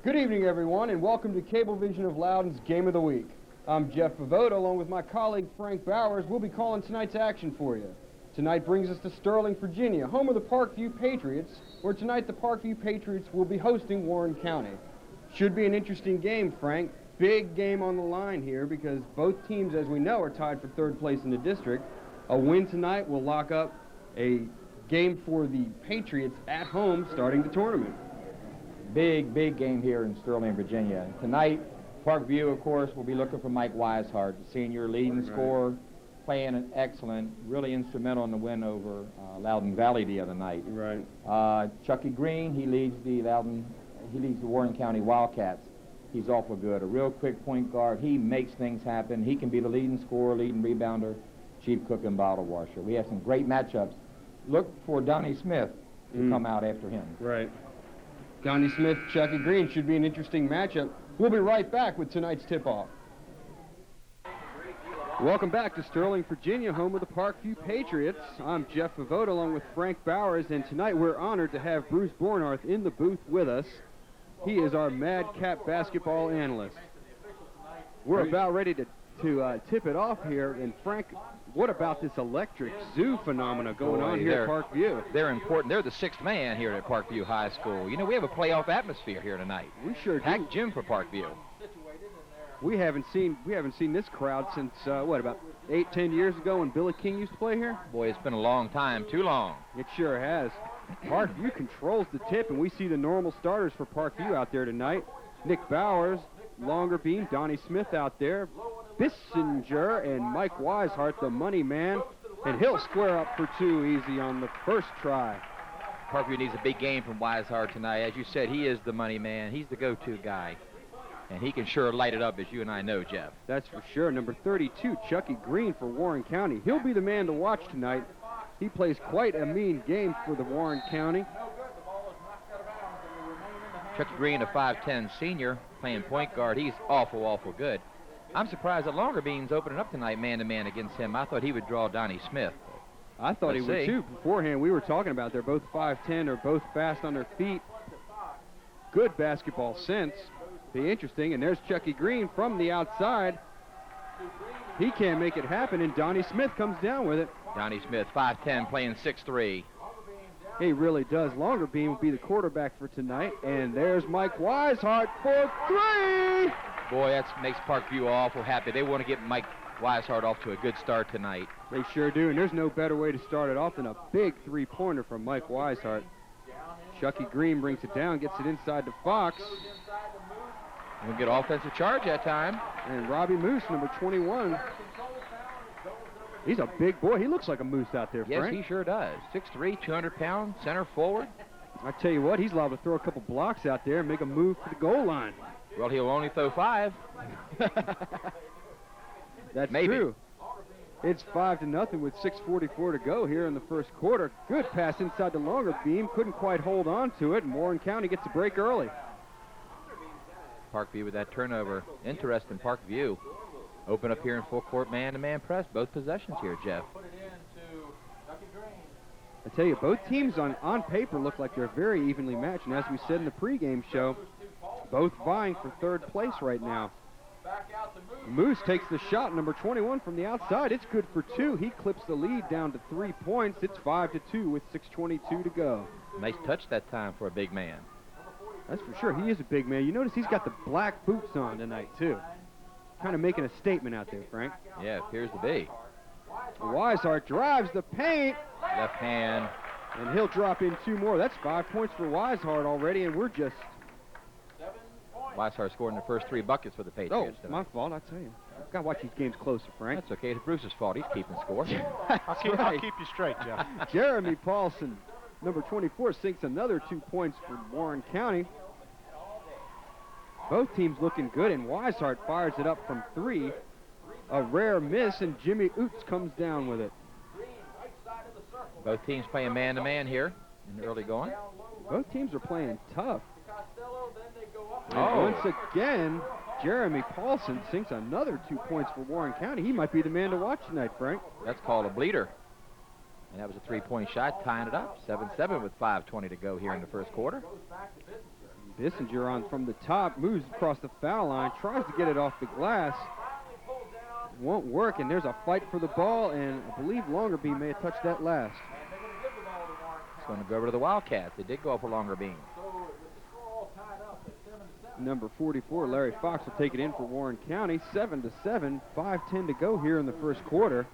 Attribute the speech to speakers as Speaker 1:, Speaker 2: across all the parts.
Speaker 1: Good evening, everyone, and welcome to Cablevision of Loudoun's Game of the Week. I'm Jeff Pavoda, along with my colleague Frank Bowers. We'll be calling tonight's action for you. Tonight brings us to Sterling, Virginia, home of the Parkview Patriots, where tonight the Parkview Patriots will be hosting Warren County. Should be an interesting game, Frank. Big game on the line here because both teams, as we know, are tied for third place in the district. A win tonight will lock up a game for the Patriots at home starting the tournament.
Speaker 2: Big game here in Sterling, Virginia. Tonight, Parkview, of course, will be looking for Mike Weishart, the senior leading scorer, playing an excellent, really instrumental in the win over Loudoun Valley the other night.
Speaker 1: Right.
Speaker 2: Chucky Green, he leads the Warren County Wildcats. He's awful good. A real quick point guard. He makes things happen. He can be the leading scorer, leading rebounder, chief cook, and bottle washer. We have some great matchups. Look for Donnie Smith to come out after him.
Speaker 1: Right. Donnie Smith, Chucky Green should be an interesting matchup. We'll be right back with tonight's tip-off. Welcome back to Sterling, Virginia, home of the Parkview Patriots. I'm Jeff Pavoda along with Frank Bowers, and tonight we're honored to have Bruce Bornarth in the booth with us. He is our madcap basketball analyst. We're about ready to tip it off here, and Frank, what about this electric zoo phenomena going on here at Parkview?
Speaker 3: They're important. They're the sixth man here at Parkview High School. You know, we have a playoff atmosphere here tonight.
Speaker 1: We sure do.
Speaker 3: Packed gym for Parkview.
Speaker 1: We haven't seen this crowd since about 8-10 years ago when Billy King used to play here.
Speaker 3: Boy, it's been a long time, too long.
Speaker 1: It sure has. Parkview controls the tip, and we see the normal starters for Parkview out there tonight. Nick Bowers, longer beam, Donnie Smith out there, Bissinger, and Mike Weishart, the money man, and he'll square up for two easy on the first try.
Speaker 3: Parkview needs a big game from Weishart tonight. As you said, he is the money man. He's the go-to guy. And he can sure light it up, as you and I know, Jeff.
Speaker 1: That's for sure. Number 32, Chucky Green for Warren County. He'll be the man to watch tonight. He plays quite a mean game for the Warren County.
Speaker 3: Chucky Green, a 5'10 senior, playing point guard. He's awful good. I'm surprised that Longer Beam's opening up tonight man-to-man against him. I thought he would draw Donnie Smith.
Speaker 1: I thought he would, too. Beforehand, we were talking about they're both 5'10", they're both fast on their feet. Good basketball sense. Be interesting, and there's Chucky Green from the outside. He can't make it happen, and Donnie Smith comes down with it.
Speaker 3: Donnie Smith, 5'10", playing 6'3".
Speaker 1: He really does. Longer Beam will be the quarterback for tonight, and there's Mike Weishart for three!
Speaker 3: Boy, that makes Parkview awful happy. They want to get Mike Weishart off to a good start tonight.
Speaker 1: They sure do, and there's no better way to start it off than a big three-pointer from Mike Weishart. Chucky Green brings it down, gets it inside to Fox.
Speaker 3: We'll get offensive charge that time.
Speaker 1: And Robbie Moose, number 21. He's a big boy. He looks like a moose out there, Frank.
Speaker 3: Yes, he sure does. 6'3", 200-pound, center forward.
Speaker 1: I tell you what, he's liable to throw a couple blocks out there and make a move to the goal line.
Speaker 3: Well, he'll only throw 5.
Speaker 1: That's
Speaker 3: Maybe.
Speaker 1: True. It's 5-0 with 6:44 to go here in the first quarter. Good pass inside the Longer Beam. Couldn't quite hold on to it, and Warren County gets a break early.
Speaker 3: Parkview with that turnover. Interesting, Parkview. Open up here in full court man-to-man press. Both possessions here, Jeff.
Speaker 1: I tell you, both teams on paper look like they're very evenly matched, and as we said in the pregame show, both vying for third place right now. Moose takes the shot, number 21 from the outside. It's good for two. He clips the lead down to 3 points. It's 5-2 with 6:22 to go.
Speaker 3: Nice touch that time for a big man.
Speaker 1: That's for sure. He is a big man. You notice he's got the black boots on tonight, too. Kind of making a statement out there, Frank.
Speaker 3: Yeah, appears to be.
Speaker 1: Weishart drives the paint.
Speaker 3: Left hand.
Speaker 1: And he'll drop in 2 more. That's 5 points for Weishart already, and we're just...
Speaker 3: Weishart scored in the first 3 buckets for the Patriots tonight.
Speaker 1: My fault, I tell you. I've got to watch these games closer, Frank.
Speaker 3: That's okay. It's Bruce's fault. He's keeping score.
Speaker 4: I'll keep you straight, Jeff.
Speaker 1: Jeremy Paulson, number 24, sinks another 2 points for Warren County. Both teams looking good, and Weishart fires it up from 3. A rare miss, and Jimmy Oots comes down with it.
Speaker 3: Both teams playing man-to-man here in the early going.
Speaker 1: Both teams are playing tough.
Speaker 3: Oh.
Speaker 1: Once again, Jeremy Paulson sinks another 2 points for Warren County. He might be the man to watch tonight, Frank.
Speaker 3: That's called a bleeder. And that was a three-point shot, tying it up, 7-7 with 5:20 to go here in the first quarter.
Speaker 1: Bissinger on from the top, moves across the foul line, tries to get it off the glass. Won't work, and there's a fight for the ball, and I believe Longerbeam may have touched that last.
Speaker 3: It's going to go over to the Wildcats. They did go up for Longerbeam.
Speaker 1: Number 44, Larry Fox, will take it in for Warren County. 7-7, 5:10 to go here in the first quarter.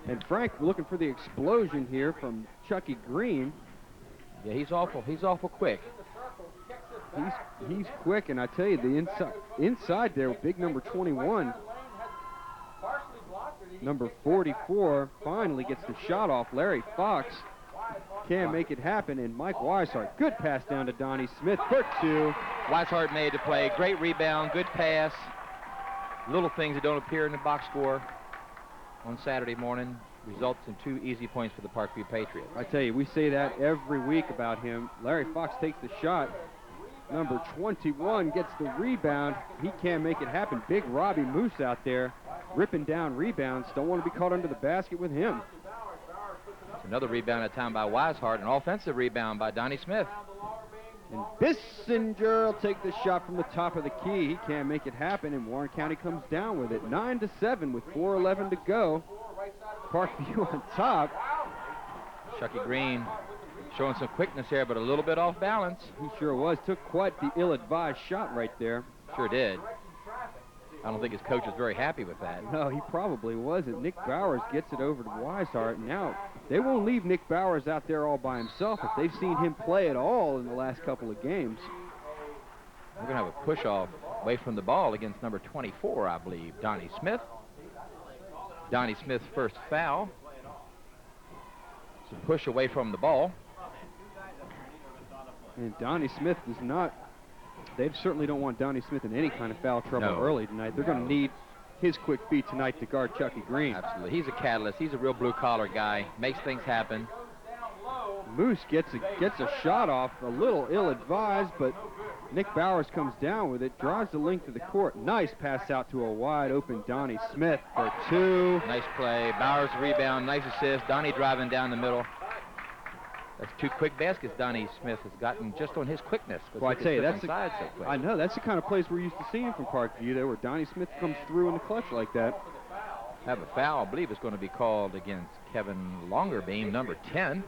Speaker 1: And Frank looking for the explosion here from Chucky Green.
Speaker 3: Yeah, he's awful quick.
Speaker 1: He's quick, and I tell you, the inside there, big number 21. Number 44 finally gets the shot off. Larry Fox can't make it happen, and Mike Weishart, good pass down to Donnie Smith for two.
Speaker 3: Weishart made the play. Great rebound, good pass. Little things that don't appear in the box score on Saturday morning results in 2 easy points for the Parkview Patriots.
Speaker 1: I tell you, we say that every week about him. Larry Fox takes the shot. Number 21 gets the rebound. He can't make it happen. Big Robbie Moose out there ripping down rebounds. Don't want to be caught under the basket with him.
Speaker 3: Another rebound at time by Weishart, an offensive rebound by Donnie Smith.
Speaker 1: And Bissinger will take the shot from the top of the key. He can't make it happen, and Warren County comes down with it. 9-7 with 4:11 to go. Parkview on top.
Speaker 3: Chucky Green showing some quickness here, but a little bit off balance.
Speaker 1: He sure was. Took quite the ill-advised shot right there.
Speaker 3: Sure did. I don't think his coach is very happy with that.
Speaker 1: No, he probably wasn't. Nick Bowers gets it over to Weishart. Now, they won't leave Nick Bowers out there all by himself if they've seen him play at all in the last couple of games.
Speaker 3: We're going to have a push-off away from the ball against number 24, I believe, Donnie Smith. Donnie Smith's first foul. It's a push away from the ball.
Speaker 1: And Donnie Smith does not, they certainly don't want Donnie Smith in any kind of foul trouble
Speaker 3: No.
Speaker 1: early tonight. They're going to need his quick feet tonight to guard Chucky Green.
Speaker 3: Absolutely. He's a catalyst. He's a real blue-collar guy. Makes things happen.
Speaker 1: Moose gets a shot off, a little ill-advised, but Nick Bowers comes down with it, drives the length of the court. Nice pass out to a wide-open Donnie Smith for two.
Speaker 3: Nice play. Bowers rebound. Nice assist. Donnie driving down the middle. That's 2 quick baskets Donnie Smith has gotten just on his quickness.
Speaker 1: Well, I tell you, that's
Speaker 3: inside so quick.
Speaker 1: I know, that's the kind of plays we're used to seeing from Parkview there, where Donnie Smith comes through in the clutch like that.
Speaker 3: Have a foul, I believe, is going to be called against Kevin Longerbeam, number 10.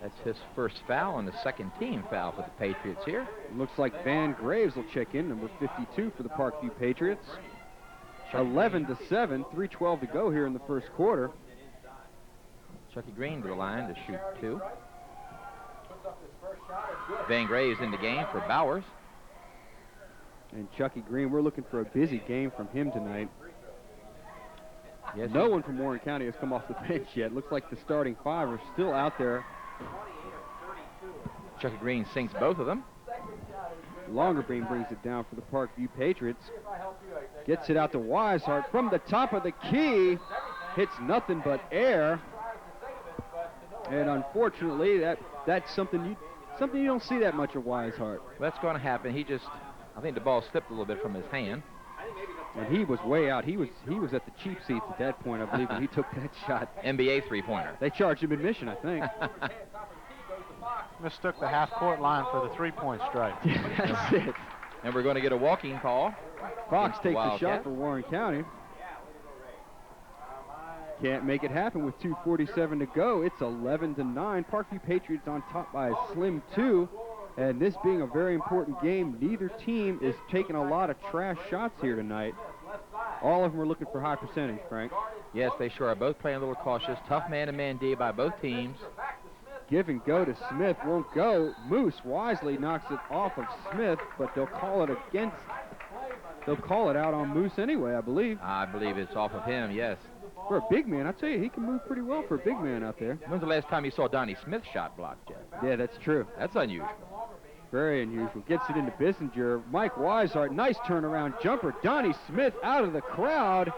Speaker 3: That's his first foul and the second team foul for the Patriots here.
Speaker 1: Looks like Van Graves will check in, number 52 for the Parkview Patriots. 11-7, 3:12 to go here in the first quarter.
Speaker 3: Chucky Green to the line to shoot 2. Van Graves in the game for Bowers.
Speaker 1: And Chucky Green, we're looking for a busy game from him tonight.
Speaker 3: Yes,
Speaker 1: No one from Warren County has come off the bench yet. Looks like the starting 5 are still out there.
Speaker 3: Chucky Green sinks both of them.
Speaker 1: Longerbeam brings it down for the Parkview Patriots. Gets it out to Weishart from the top of the key. Hits nothing but air. And unfortunately, that's something you don't see that much of Weishart.
Speaker 3: That's going to happen. I think the ball slipped a little bit from his hand.
Speaker 1: And he was way out. He was at the cheap seats at that point, I believe, when he took that shot.
Speaker 3: NBA three-pointer.
Speaker 1: They charged him admission, I think.
Speaker 4: Mistook the half-court line for the three-point strike.
Speaker 1: That's it.
Speaker 3: And we're going to get a walking call.
Speaker 1: Fox takes the
Speaker 3: Wildcats.
Speaker 1: shot for Warren County. Can't make it happen with 2:47 to go. It's 11-9. Parkview Patriots on top by a slim 2. And this being a very important game, neither team is taking a lot of trash shots here tonight. All of them are looking for high percentage, Frank.
Speaker 3: Yes, they sure are both playing a little cautious. Tough man-to-man D by both teams.
Speaker 1: Give and go to Smith, won't go. Moose wisely knocks it off of Smith, but they'll call it out on Moose anyway, I believe.
Speaker 3: I believe it's off of him, yes.
Speaker 1: For a big man, I tell you, he can move pretty well for a big man out there.
Speaker 3: When's the last time you saw Donnie Smith shot blocked, Jeff?
Speaker 1: Yeah, that's true.
Speaker 3: That's unusual.
Speaker 1: Very unusual. Gets it into Bissinger. Mike Weishart, nice turnaround jumper. Donnie Smith out of the crowd.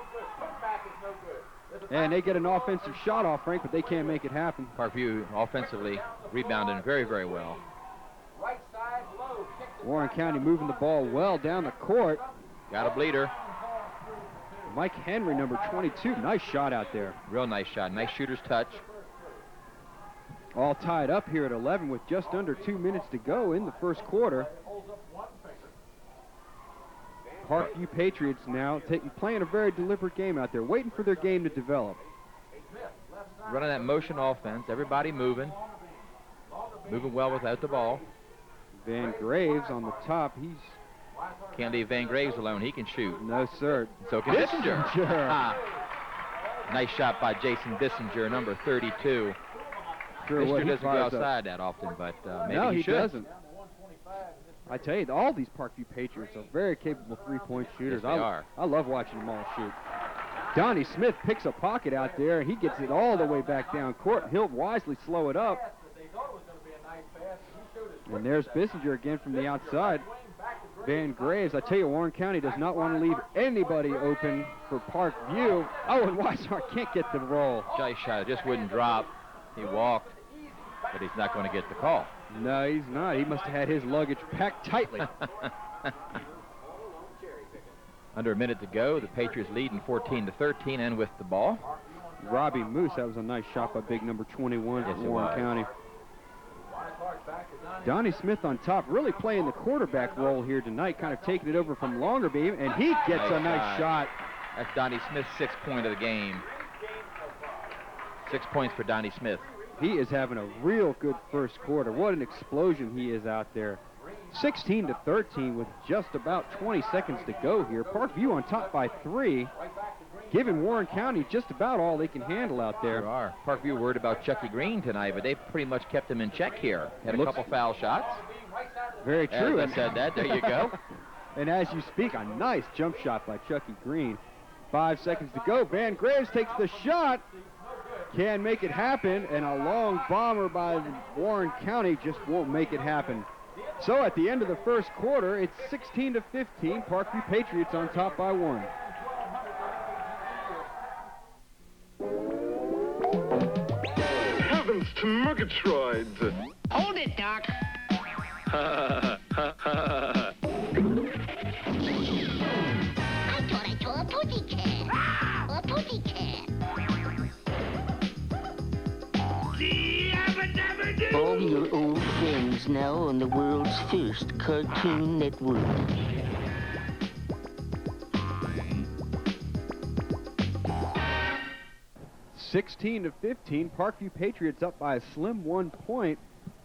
Speaker 1: And they get an offensive shot off, Frank, but they can't make it happen.
Speaker 3: Parkview offensively rebounding very, very well.
Speaker 1: Warren County moving the ball well down the court.
Speaker 3: Got a bleeder.
Speaker 1: Mike Henry, number 22. Nice shot out there.
Speaker 3: Real nice shot. Nice shooter's touch.
Speaker 1: All tied up here at 11 with just under 2 minutes to go in the first quarter. Parkview Patriots now playing a very deliberate game out there, waiting for their game to develop.
Speaker 3: Running that motion offense. Everybody moving. Moving well without the ball.
Speaker 1: Van Graves on the top.
Speaker 3: Can't leave Van Graves alone. He can shoot.
Speaker 1: No, sir.
Speaker 3: So can Bissinger.
Speaker 1: Bissinger.
Speaker 3: Nice shot by Jason Bissinger, number 32.
Speaker 1: Sure,
Speaker 3: Bissinger doesn't go outside that often, but maybe
Speaker 1: no,
Speaker 3: he should.
Speaker 1: Doesn't. I tell you, all these Parkview Patriots are very capable three-point shooters.
Speaker 3: Yes, they are.
Speaker 1: I love watching them all shoot. Donnie Smith picks a pocket out there, and he gets it all the way back down court. He'll wisely slow it up. And there's Bissinger again from the outside. Van Graves, I tell you, Warren County does not want to leave anybody open for Parkview. Oh, and Weishart can't get the roll.
Speaker 3: Nice shot. It just wouldn't drop. He walked, but he's not going to get the call.
Speaker 1: No, he's not. He must have had his luggage packed tightly.
Speaker 3: Under a minute to go, the Patriots leading 14-13 and with the ball.
Speaker 1: Robbie Moose, that was a nice shot by big number 21 for Warren County. Donnie Smith on top, really playing the quarterback role here tonight, kind of taking it over from Longerbeam, and he gets a nice shot.
Speaker 3: That's Donnie Smith's 6th point of the game. 6 points for Donnie Smith.
Speaker 1: He is having a real good first quarter. What an explosion he is out there. 16-13 with just about 20 seconds to go here. Parkview on top by 3, giving Warren County just about all they can handle out there.
Speaker 3: There are. Parkview worried about Chucky Green tonight, but they pretty much kept him in check here. Had a couple foul shots.
Speaker 1: Very true.
Speaker 3: As I said that, there you go.
Speaker 1: And as you speak, a nice jump shot by Chucky Green. 5 seconds to go. Van Graves takes the shot. Can make it happen, and a long bomber by Warren County just won't make it happen. So at the end of the first quarter, it's 16-15. Parkview Patriots on top by 1.
Speaker 5: Heavens to Murgatroyd!
Speaker 6: Hold it, Doc. I thought I saw a pussycat. A pussycat. All your old friends now on the world's first Cartoon Network.
Speaker 1: (16-15). Parkview Patriots up by a slim 1 point.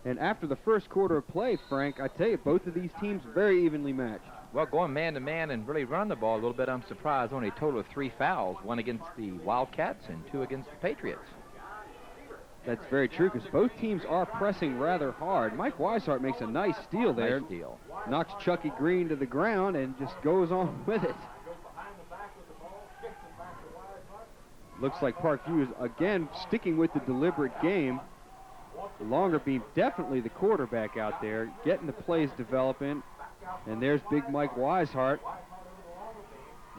Speaker 1: And after the first quarter of play, Frank, I tell you, both of these teams very evenly matched.
Speaker 3: Well, going man-to-man and really run the ball a little bit, I'm surprised. Only a total of 3 fouls, 1 against the Wildcats and 2 against the Patriots.
Speaker 1: That's very true, because both teams are pressing rather hard. Mike Weishart makes a nice steal there.
Speaker 3: Nice steal.
Speaker 1: Knocks Chucky Green to the ground and just goes on with it. Looks like Parkview is again sticking with the deliberate game. Longerbeam definitely the quarterback out there, getting the plays developing. And there's big Mike Weishart.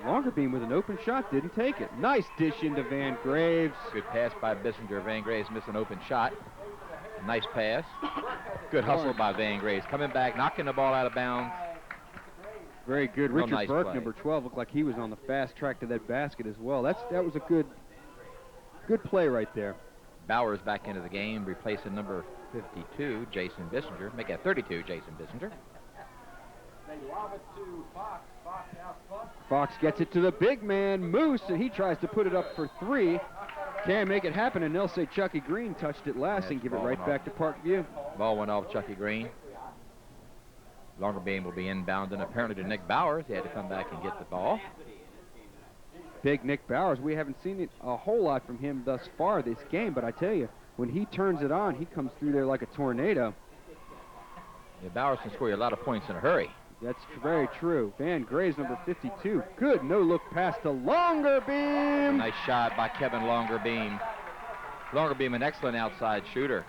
Speaker 1: Longerbeam with an open shot, didn't take it. Nice dish into Van Graves.
Speaker 3: Good pass by Bissinger. Van Graves missed an open shot. Nice pass. Good hustle by Van Graves. Coming back, knocking the ball out of bounds.
Speaker 1: Very good.
Speaker 3: Real
Speaker 1: Richard
Speaker 3: nice
Speaker 1: Burke,
Speaker 3: play.
Speaker 1: number 12, looked like he was on the fast track to that basket as well. That was a good play right there.
Speaker 3: Bowers back into the game, replacing number 52, Jason Bissinger. Make that 32, Jason Bissinger.
Speaker 1: Fox gets it to the big man, Moose, and he tries to put it up for 3. Can't make it happen, and they'll say Chucky Green touched it last and give it right back to Parkview.
Speaker 3: Ball went off Chucky Green. Longerbeam will be inbound, and apparently to Nick Bowers. He had to come back and get the ball.
Speaker 1: Big Nick Bowers, we haven't seen it a whole lot from him thus far this game, but I tell you, when he turns it on, he comes through there like a tornado.
Speaker 3: Yeah, Bowers can score you a lot of points in a hurry.
Speaker 1: That's very true. Van Graves, number 52. Good no-look pass to Longerbeam.
Speaker 3: Nice shot by Kevin Longerbeam. Longerbeam, an excellent outside shooter.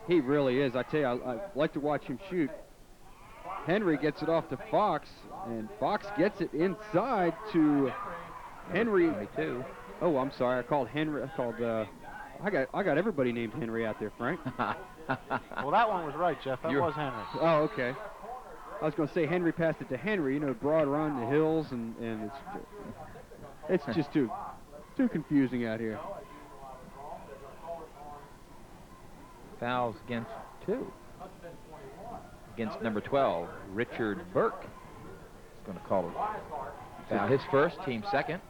Speaker 1: He really is. I tell you, I like to watch him shoot. Henry gets it off to Fox, and Fox gets it inside to Henry.
Speaker 3: 22.
Speaker 1: Oh, I'm sorry. I called Henry. I got everybody named Henry out there, Frank.
Speaker 4: Well, that one was right, Jeff. That was Henry.
Speaker 1: Oh, okay. I was going to say Henry passed it to Henry. You know, broad run, the hills, and It's just too confusing out here.
Speaker 3: Fouls against 2. Against number 12, Richard Burke. He's going to call it foul. His first, team second.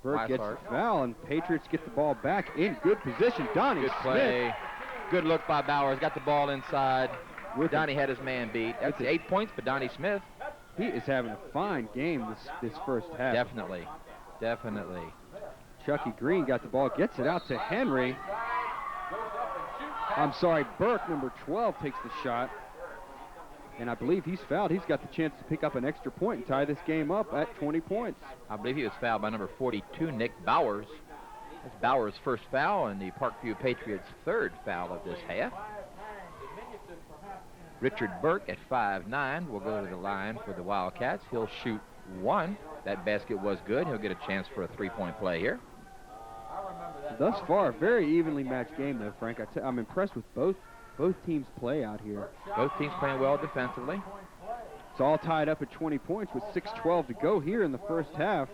Speaker 1: Burke gets
Speaker 3: Weishart.
Speaker 1: the foul, and Patriots get the ball back in good position. Donnie
Speaker 3: Good
Speaker 1: Smith.
Speaker 3: play. Good look by Bowers. Got the ball inside.
Speaker 1: With
Speaker 3: Donnie had his man beat. That's 8 points for Donnie Smith.
Speaker 1: He is having a fine game this first half.
Speaker 3: Definitely. Definitely.
Speaker 1: Chucky Green got the ball, gets it out to Henry. I'm sorry, Burke, number 12, takes the shot. And I believe he's fouled. He's got the chance to pick up an extra point and tie this game up at 20 points.
Speaker 3: I believe he was fouled by number 42, Nick Bowers. That's Bowers' first foul and the Parkview Patriots' third foul of this half. Richard Burke at 5'9" will go to the line for the Wildcats. He'll shoot 1. That basket was good. He'll get a chance for a 3-point play here.
Speaker 1: Thus far, a very evenly matched game, though, Frank. I'm impressed with both teams' play out here.
Speaker 3: Both teams playing well defensively.
Speaker 1: It's all tied up at 20 points with 6:12 to go here in the first half.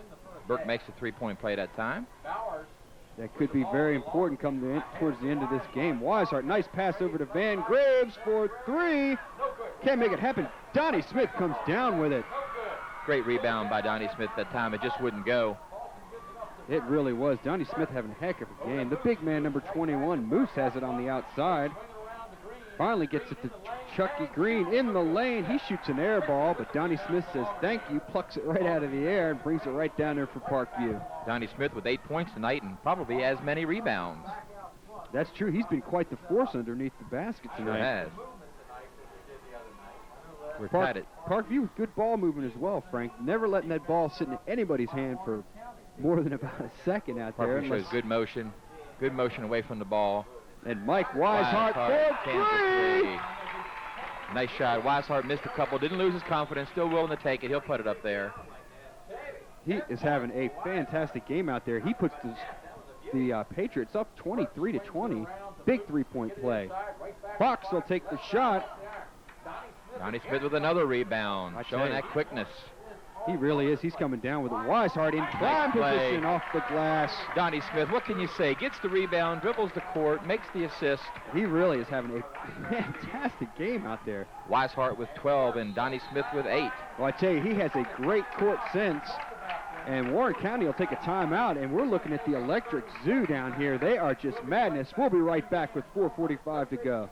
Speaker 3: Burke makes a 3-point play that time.
Speaker 1: That could be very important towards the end of this game. Weishart, nice pass over to Van Graves for 3. Can't make it happen. Donnie Smith comes down with it.
Speaker 3: Great rebound by Donnie Smith that time. It just wouldn't go.
Speaker 1: It really was. Donnie Smith having a heck of a game. The big man, number 21, Moose, has it on the outside. Finally gets it to Chucky Green in the lane. He shoots an air ball, but Donnie Smith says thank you, plucks it right out of the air, and brings it right down there for Parkview.
Speaker 3: Donnie Smith with 8 points tonight and probably as many rebounds.
Speaker 1: That's true. He's been quite the force underneath the basket
Speaker 3: Sure
Speaker 1: tonight.
Speaker 3: has. We're tied at
Speaker 1: Parkview with good ball movement as well, Frank. Never letting that ball sit in anybody's hand for more than about a second out there.
Speaker 3: Parkview shows good motion away from the ball.
Speaker 1: And Mike Weishart for
Speaker 3: Kansas
Speaker 1: 3.
Speaker 3: Nice shot. Weishart missed a couple, didn't lose his confidence, still willing to take it. He'll put it up there.
Speaker 1: He is having a fantastic game out there. He puts the Patriots up 23-20. Big 3-point play. Fox will take the shot.
Speaker 3: Donnie Smith with another rebound, showing
Speaker 1: you.
Speaker 3: that quickness.
Speaker 1: He really is. He's coming down with it. Weishart in prime
Speaker 3: play.
Speaker 1: position off the glass.
Speaker 3: Donnie Smith, what can you say? Gets the rebound, dribbles the court, makes the assist.
Speaker 1: He really is having a fantastic game out there.
Speaker 3: Weishart with 12 and Donnie Smith with 8.
Speaker 1: Well, I tell you, he has a great court sense. And Warren County will take a timeout, and we're looking at the Electric Zoo down here. They are just madness. We'll be right back with 4:45 to go.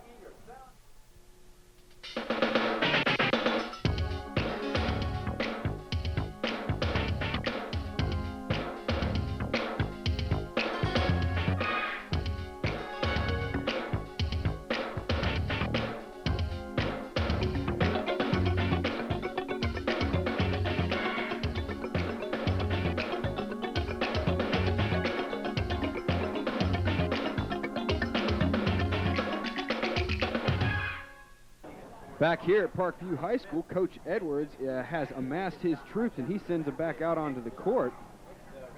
Speaker 1: Back here at Parkview High School, Coach Edwards has amassed his troops, and he sends them back out onto the court.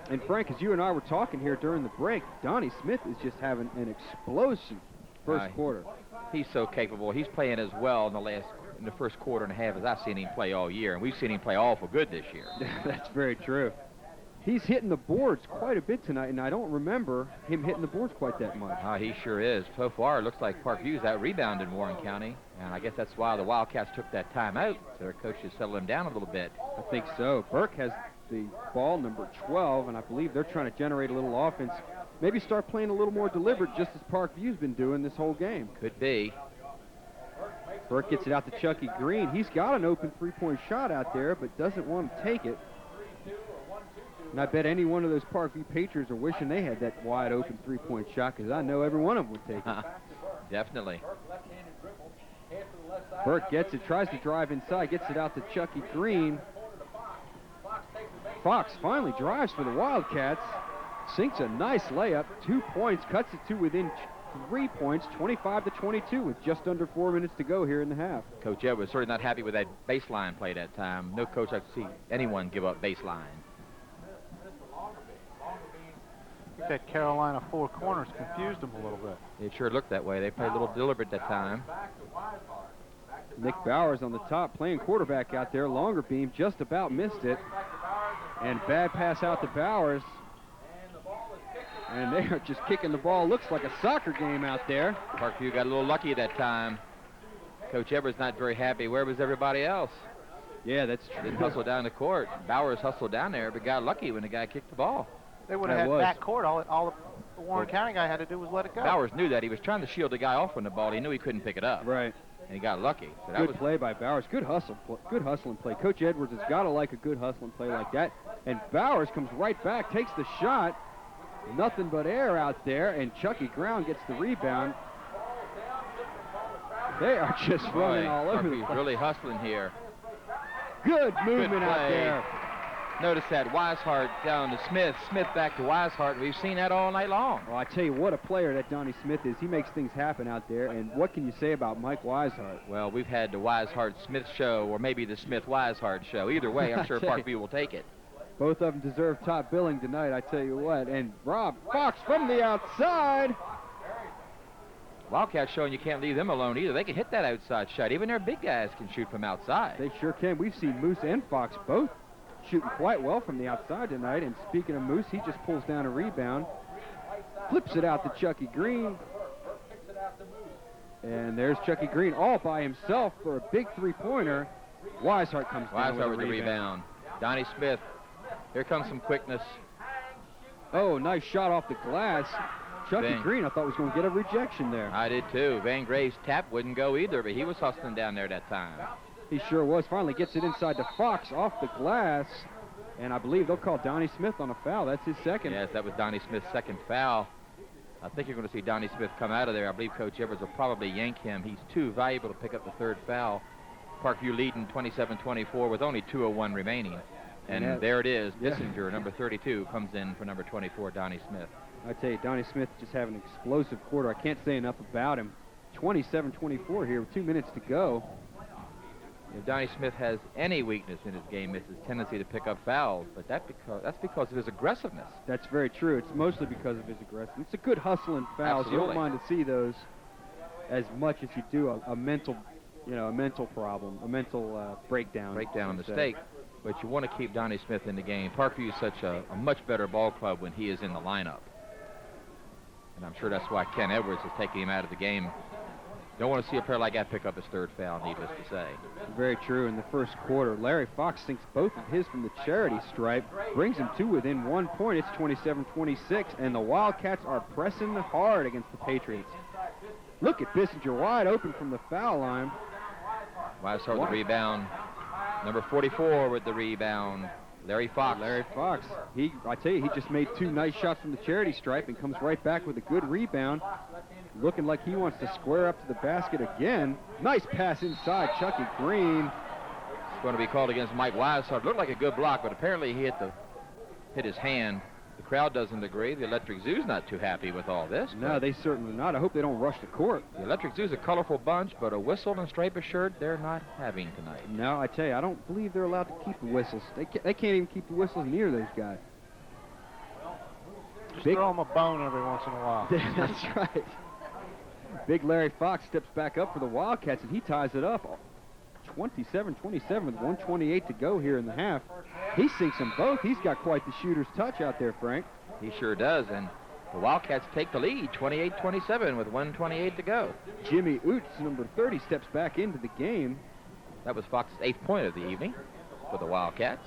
Speaker 1: And Frank, as you and I were talking here during the break, Donnie Smith is just having an explosive first quarter.
Speaker 3: He's so capable. He's playing as well in the first quarter and a half as I've seen him play all year, and we've seen him play awful good this year.
Speaker 1: That's very true. He's hitting the boards quite a bit tonight, and I don't remember him hitting the boards quite that much.
Speaker 3: He sure is. So far, it looks like Parkview's out-rebounded Warren County, and I guess that's why the Wildcats took that timeout, so their coaches settled him down a little bit.
Speaker 1: I think so. Burke has the ball, number 12, and I believe they're trying to generate a little offense. Maybe start playing a little more deliberate, just as Parkview's been doing this whole game.
Speaker 3: Could be.
Speaker 1: Burke gets it out to Chucky Green. He's got an open three-point shot out there, but doesn't want to take it. And I bet any one of those Parkview Patriots are wishing they had that wide open three-point shot, because I know every one of them would take it.
Speaker 3: Definitely.
Speaker 1: Burke gets it, tries to drive inside, gets it out to Chucky Green. Fox finally drives for the Wildcats, sinks a nice layup, 2 points, cuts it to within 3 points, 25-22, with just under 4 minutes to go here in the half.
Speaker 3: Coach Ed was certainly not happy with that baseline play that time. No coach I've seen anyone give up baseline.
Speaker 4: I think that Carolina four corners confused them a little bit.
Speaker 3: It sure looked that way. They played a little deliberate that time.
Speaker 1: Nick Bowers on the top, playing quarterback out there. Longer beam, just about missed it. And bad pass out to Bowers. And they are just kicking the ball. Looks like a soccer game out there.
Speaker 3: Parkview got a little lucky that time. Coach Edwards not very happy. Where was everybody else?
Speaker 1: Yeah, that's true.
Speaker 3: Didn't hustle down the court. Bowers hustled down there, but got lucky when the guy kicked the ball.
Speaker 4: They would have had back court. All the Warren County guy had to do was let it go.
Speaker 3: Bowers knew that. He was trying to shield the guy off from the ball. He knew he couldn't pick it up.
Speaker 1: Right.
Speaker 3: And he got lucky. So that
Speaker 1: Good
Speaker 3: was
Speaker 1: play by Bowers. Good hustle. Good hustle and play. Coach Edwards has got to like a good hustle and play like that. And Bowers comes right back, takes the shot. Nothing but air out there, and Chucky Ground gets the rebound. They are just running all over the
Speaker 3: Parkview's
Speaker 1: place.
Speaker 3: really hustling here.
Speaker 1: Good movement out
Speaker 3: play.
Speaker 1: there.
Speaker 3: Notice that Weishart down to Smith. Smith back to Weishart. We've seen that all night long.
Speaker 1: Well, I tell you what a player that Donnie Smith is. He makes things happen out there. And what can you say about Mike Weishart?
Speaker 3: Well, we've had the Weishart-Smith show, or maybe the Smith-Weishart show. Either way, I'm sure Parkview will take it.
Speaker 1: Both of them deserve top billing tonight, I tell you what. And Rob Fox from the outside.
Speaker 3: Wildcats showing you can't leave them alone either. They can hit that outside shot. Even their big guys can shoot from outside.
Speaker 1: They sure can. We've seen Moose and Fox both shooting quite well from the outside tonight. And speaking of Moose, he just pulls down a rebound, flips it out to Chucky Green. And there's Chucky Green all by himself for a big three-pointer. Weishart comes down
Speaker 3: Weishart with the rebound. Donnie Smith. Here comes some quickness.
Speaker 1: Oh, nice shot off the glass. Chucky
Speaker 3: Van-
Speaker 1: Green, I thought, was going to get a rejection there.
Speaker 3: I did too. Van Grave's tap wouldn't go either, but he was hustling down there that time.
Speaker 1: He sure was. Finally gets it inside to Fox off the glass. And I believe they'll call Donnie Smith on a foul. That's his second.
Speaker 3: Yes, that was Donnie Smith's second foul. I think you're going to see Donnie Smith come out of there. I believe Coach Edwards will probably yank him. He's too valuable to pick up the third foul. Parkview leading 27-24 with only 2:01 remaining. And there it is. Bissinger, number 32, comes in for number 24, Donnie Smith.
Speaker 1: I tell you, Donnie Smith just having an explosive quarter. I can't say enough about him. 27-24 here with 2 minutes to go.
Speaker 3: If Donnie Smith has any weakness in his game, it's his tendency to pick up fouls, but that's because of his aggressiveness.
Speaker 1: That's very true. It's mostly because of his aggression. It's a good hustle and fouls. You
Speaker 3: Absolutely.
Speaker 1: don't mind to see those as much as you do a mental, a mental problem, a mental breakdown.
Speaker 3: Breakdown, a
Speaker 1: you could say.
Speaker 3: mistake. But you want to keep Donnie Smith in the game. Parkview is such a much better ball club when he is in the lineup. And I'm sure that's why Ken Edwards is taking him out of the game. Don't want to see a player like that pick up his third foul, needless to say.
Speaker 1: Very true. In the first quarter, Larry Fox sinks both of his from the charity stripe, brings him to within 1 point. It's 27-26, and the Wildcats are pressing hard against the Patriots. Look at Bissinger wide open from the foul line.
Speaker 3: Weishart with the rebound. Number 44 with the rebound, Larry Fox.
Speaker 1: Larry Fox. I tell you, he just made 2 nice shots from the charity stripe and comes right back with a good rebound. Looking like he wants to square up to the basket again. Nice pass inside, Chucky Green.
Speaker 3: It's going to be called against Mike Weishart. Looked like a good block, but apparently he hit his hand. The crowd doesn't agree. The Electric Zoo's not too happy with all this.
Speaker 1: No, they certainly not. I hope they don't rush the court.
Speaker 3: The Electric Zoo's a colorful bunch, but a whistle and stripe shirt they're not having tonight.
Speaker 1: No, I tell you, I don't believe they're allowed to keep the whistles. They can't even keep the whistles near those guys.
Speaker 4: Just throw them a bone every once in a while.
Speaker 1: That's right. Big Larry Fox steps back up for the Wildcats, and he ties it up. 27-27 with 1:28 to go here in the half. He sinks them both. He's got quite the shooter's touch out there, Frank.
Speaker 3: He sure does, and the Wildcats take the lead, 28-27 with 1:28 to go.
Speaker 1: Jimmy Oots, number 30, steps back into the game.
Speaker 3: That was Fox's 8th point of the evening for the Wildcats.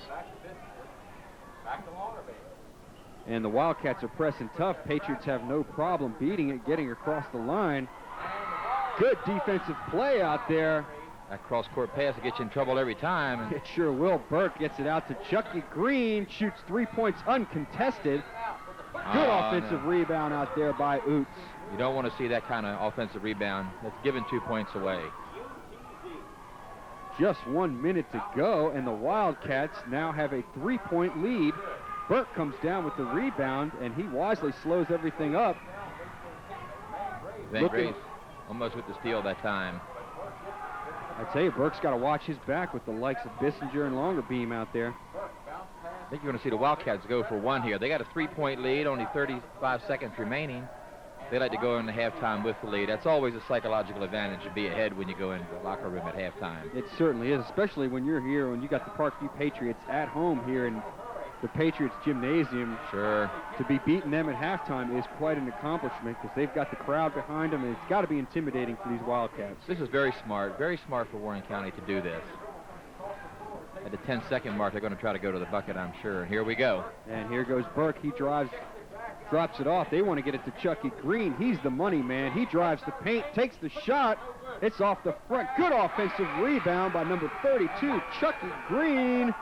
Speaker 1: And the Wildcats are pressing tough. Patriots have no problem beating it, getting across the line. Good defensive play out there.
Speaker 3: That cross-court pass will get you in trouble every time.
Speaker 1: It sure will. Burke gets it out to Chucky Green, shoots 3 points uncontested. Good offensive rebound out there by Oots.
Speaker 3: You don't want to see that kind of offensive rebound. That's giving 2 points away.
Speaker 1: Just 1 minute to go, and the Wildcats now have a 3-point lead. Burke comes down with the rebound, and he wisely slows everything up.
Speaker 3: Van Grace almost with the steal that time.
Speaker 1: I tell you, Burke's got to watch his back with the likes of Bissinger and Longerbeam out there.
Speaker 3: I think you're going to see the Wildcats go for one here. They got a 3-point lead, only 35 seconds remaining. They like to go into halftime with the lead. That's always a psychological advantage to be ahead when you go into the locker room at halftime.
Speaker 1: It certainly is, especially when you're here, when you got the Parkview Patriots at home here in the Patriots gymnasium.
Speaker 3: Sure.
Speaker 1: To be beating them at halftime is quite an accomplishment because they've got the crowd behind them, and it's got to be intimidating for these Wildcats.
Speaker 3: This is very smart for Warren County to do this. At the 10-second mark, they're going to try to go to the bucket, I'm sure. Here we go.
Speaker 1: And here goes Burke. He drops it off. They want to get it to Chucky Green. He's the money man. He drives the paint, takes the shot. It's off the front. Good offensive rebound by number 32, Chucky Green.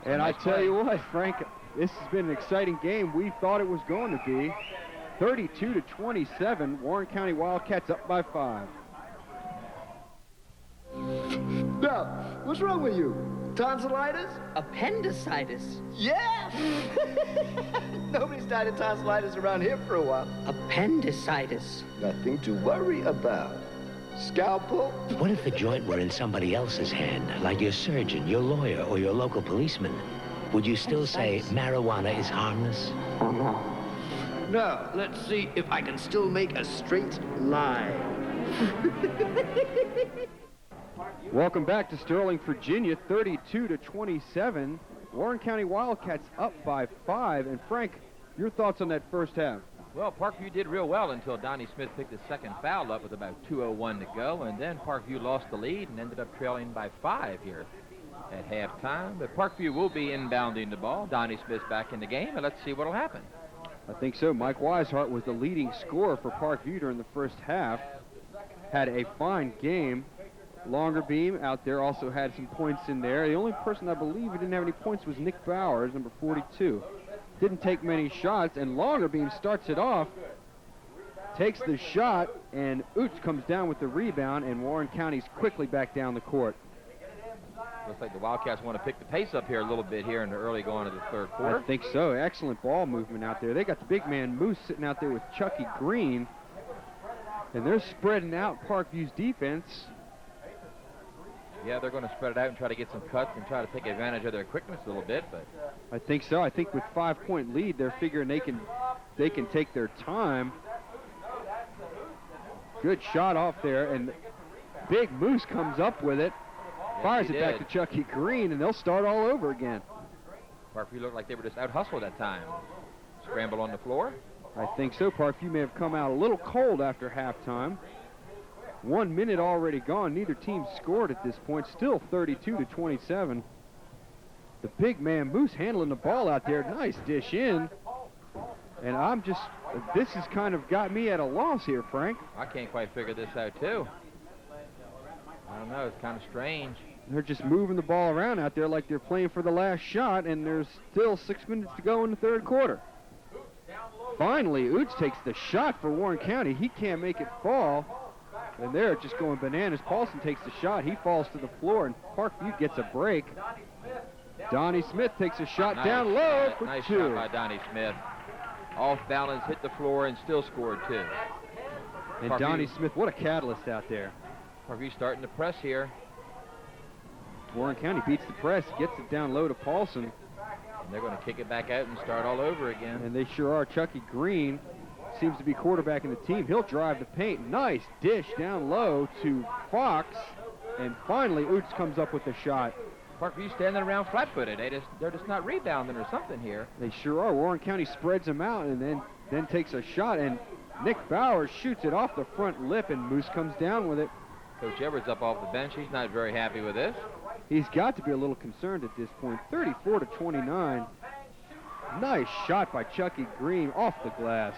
Speaker 1: And I tell you what, Frank, this has been an exciting game. We thought it was going to be. 32-27, Warren County Wildcats up by 5.
Speaker 7: Now, what's wrong with you? Tonsillitis?
Speaker 8: Appendicitis.
Speaker 7: Yeah! Nobody's died of tonsillitis around here for a while.
Speaker 8: Appendicitis.
Speaker 7: Nothing to worry about. Scalpel?
Speaker 9: What if the joint were in somebody else's hand, like your surgeon, your lawyer, or your local policeman? Would you still say marijuana is harmless?
Speaker 7: Now, let's see if I can still make a straight line.
Speaker 1: Welcome back to Sterling, Virginia, 32-27. Warren County Wildcats up by 5. And Frank, your thoughts on that first half?
Speaker 3: Well, Parkview did real well until Donnie Smith picked his second foul up with about 2:01 to go, and then Parkview lost the lead and ended up trailing by 5 here at halftime. But Parkview will be inbounding the ball. Donnie Smith's back in the game, and let's see what'll happen.
Speaker 1: I think so. Mike Weishart was the leading scorer for Parkview during the first half. Had a fine game. Longer Beam out there also had some points in there. The only person I believe who didn't have any points was Nick Bowers, number 42. Didn't take many shots, and Longer Beam starts it off, takes the shot, and Oots comes down with the rebound, and Warren County's quickly back down the court.
Speaker 3: Looks like the Wildcats want to pick the pace up here a little bit here in the early going of the third quarter.
Speaker 1: I think so. Excellent ball movement out there. They got the big man Moose sitting out there with Chucky Green, and they're spreading out Parkview's defense.
Speaker 3: Yeah, they're going to spread it out and try to get some cuts and try to take advantage of their quickness a little bit, but
Speaker 1: I think so. I think with 5-point lead, they're figuring they can take their time. Good shot off there, and Big Moose comes up with it, fires it back to Chucky Green, and they'll start all over again.
Speaker 3: Parkview looked like they were just out-hustled that time. Scramble on the floor.
Speaker 1: I think so. Parkview may have come out a little cold after halftime. 1 minute already gone. Neither team scored at this point. Still 32-27. The big man Moose handling the ball out there. Nice dish in. And this has kind of got me at a loss here, Frank.
Speaker 3: I can't quite figure this out, too. I don't know. It's kind of strange.
Speaker 1: They're just moving the ball around out there like they're playing for the last shot, and there's still 6 minutes to go in the third quarter. Finally, Oots takes the shot for Warren County. He can't make it fall. And they're just going bananas. Paulson takes the shot. He falls to the floor, and Parkview gets a break. Donnie Smith takes a shot down low for
Speaker 3: nice
Speaker 1: 2.
Speaker 3: Shot by Donnie Smith. Off balance, hit the floor, and still scored 2.
Speaker 1: And Donnie Smith, what a catalyst out there.
Speaker 3: Parkview starting to press here.
Speaker 1: Warren County beats the press, gets it down low to Paulson.
Speaker 3: And they're going to kick it back out and start all over again.
Speaker 1: And they sure are. Chucky Green seems to be quarterbacking the team. He'll drive the paint. Nice dish down low to Fox. And finally, Oots comes up with the shot.
Speaker 3: Parkview standing around flat-footed. They're just not rebounding or something here.
Speaker 1: They sure are. Warren County spreads them out and then takes a shot. And Nick Bowers shoots it off the front lip, and Moose comes down with it.
Speaker 3: Coach Edwards up off the bench. He's not very happy with this.
Speaker 1: He's got to be a little concerned at this point. 34-29. Nice shot by Chucky Green off the glass.